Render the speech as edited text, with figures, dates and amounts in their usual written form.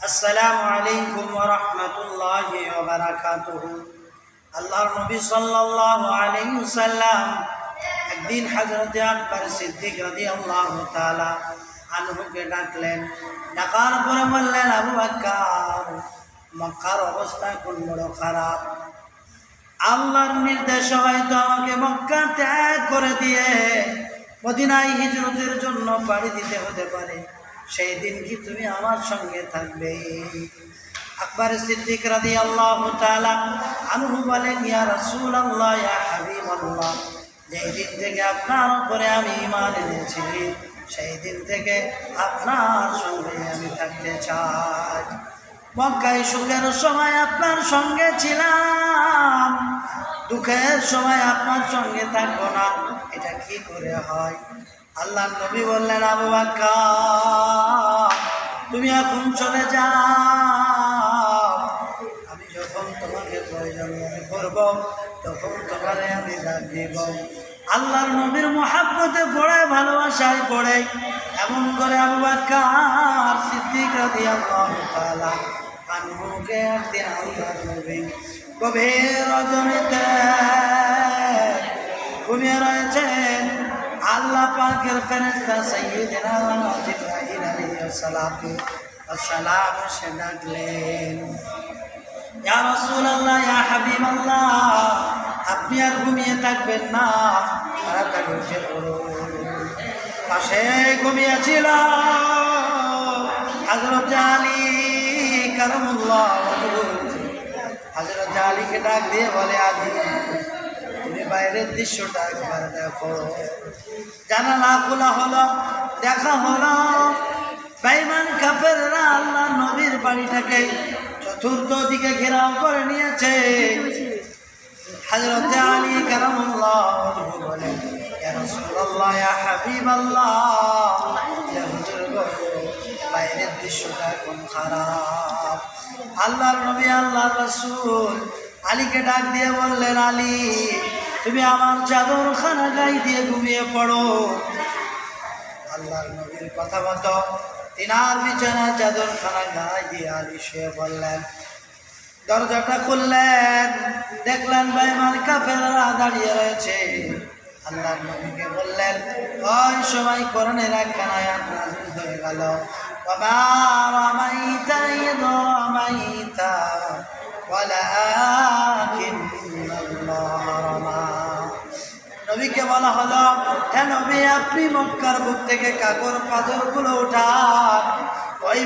আসসালামু আলাইকুম ওয়া রাহমাতুল্লাহি ওয়া বারাকাতুহু। আল্লাহর নবী সাল্লাল্লাহু আলাইহি ওয়াসাল্লাম একদিন হযরত আকবর সিদ্দিক রাদিয়াল্লাহু তাআলা আনহুকে ডাকলেন। ডাকার পরে বললেন, আবু বকর, মক্কার অবস্থা কোন বড় খারাপ। আল্লাহর নির্দেশ হয়তো আমাকে মক্কা ত্যাগ করে দিয়ে মদিনায় হিজরতের জন্য পাড়ি দিতে হতে পারে। সেই দিন কি তুমি আমার সঙ্গে থাকবে? আকবর সিদ্দিক রাদিয়াল্লাহু তাআলা আনহু বলেন, ইয়া রাসূলুল্লাহ, ইয়া হাবিবাল্লাহ, যেই দিন থেকে আপনার উপরে আমি ঈমান এনেছি সেই দিন থেকে আপনার সঙ্গে আমি থাকতে চাই। মক্কায় সুখের সময় আপনার সঙ্গে ছিলাম, দুঃখের সময় আপনার সঙ্গে থাকবো না, এটা কি করে হয়? আল্লাহর নবী বললেন, আবু বকর, তুমি এখন চলে যাও। আমি যখন তোমাকে প্রয়োজন মনে করব তখন তোমারে আমি ডাক দিব। আল্লাহর নবীর মুহাব্বতে পড়ে, ভালোবাসায় পড়ে এমন করে আবু বকর সিদ্দিক রাদিয়াল্লাহু তাআলা আনহুকে একদিন আল্লাহর নবী গভীর রজনীতে ঘুমিয়ে রয়েছেন। আল্লাহ পাকের ফেরেশতা সাইয়্যিদনা জিবরাইল আলাইহিস সালাতু ওয়াস সালাম সে ডাকলেন, ইয়া রাসূলুল্লাহ, ইয়া হাবিবাল্লাহ, আপনি আর ঘুমিয়ে থাকবেন না, তাড়াতাড়ি উঠে পড়ুন। পাশে ঘুমিয়েছিল হযরত আলী কারামুল্লাহ ওয়াজহু। হযরত আলীকে ডাক দিয়ে বলে, আলী, তুমি বাইরের দৃশ্যটা একবার দেখো। জানালা খোলা হলো, দেখা হলো বেঈমান কাফেররা আল্লাহ নবীর বাড়িটাকে চতুর্থ দিকে ঘেরাও করে নিয়েছে। হযরত আলী কারামুল্লাহ ওয়াজহু বলেন, ইয়া রাসূলুল্লাহ, ইয়া হাবিবাল্লাহ, ইয়া হুজুর গো, বাইরের দৃশ্যটা কোন খারাপ। আল্লাহর নবী, আল্লাহর রাসূল আলীকে ডাক দিয়ে বললেন, আলী, তুমি আমার চাদর খানা গায়ে দিয়ে ঘুমিয়ে পড়ো। আল্লাহর নবীর কথা মতো তিনার বিছানা চাদর খানা গায়ে দিয়ে আলী শুয়ে বললেন। দরজাটা খুললেন, দেখলেন বেঈমান কাফেররা দাঁড়িয়ে রয়েছে। আল্লাহর নবীকে বললেন, ওই সময় কোরআনের একখানা আয়াত নাযিল হয়ে গেল, ওয়া রামাইতা ইয রামাইতা ওয়ালাকিন্নাল্লাহ রামা। নবীকে বলা হলো, হে নবী, আপনি মক্কার বুক থেকে কাকর পাথরগুলো উঠান। ওই